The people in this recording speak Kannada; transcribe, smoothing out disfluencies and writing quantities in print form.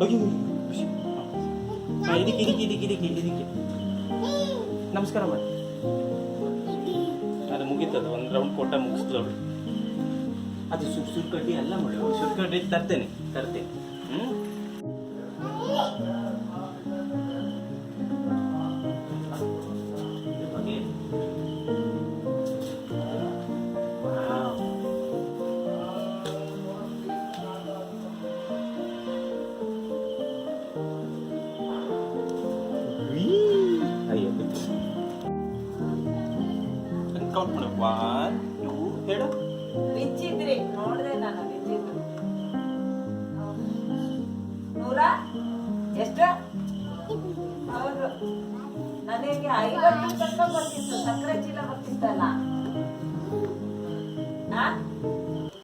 ಅಯ್ಯೋ ಖುಷಿ. ಇದಕ್ಕೆ ನಮಸ್ಕಾರ ಮಾಡಿ. ಅದು ಮುಗೀತದ, ಒಂದು ರೌಂಡ್ ಕೊಟ್ಟ ಮುಗಿಸ್ದವಳು. ಅದು ಸುರ್ಕಡ್ಡಿ ಎಲ್ಲ ಮಾಡಿ, ಸುರ್ಕಡ್ಡಿ ತರ್ತೇನೆ. ಕೌಂಟ್ ಮಾಡು. 1 2 ಹೇಳು. ಬಿಚ್ಚಿದ್ರಿ ನೋಡ್ದೆ ನಾನು ಬಿಚ್ಚಿದ್ರು. 100 ಎಷ್ಟು? ಹೌದು, ನನಗೆ 50 ತನಕ ಬರ್ತಿತ್ತು, ಸಕ್ಕರೆ ಚೀಲ ಬರ್ತಿತ್ತಲ್ಲ.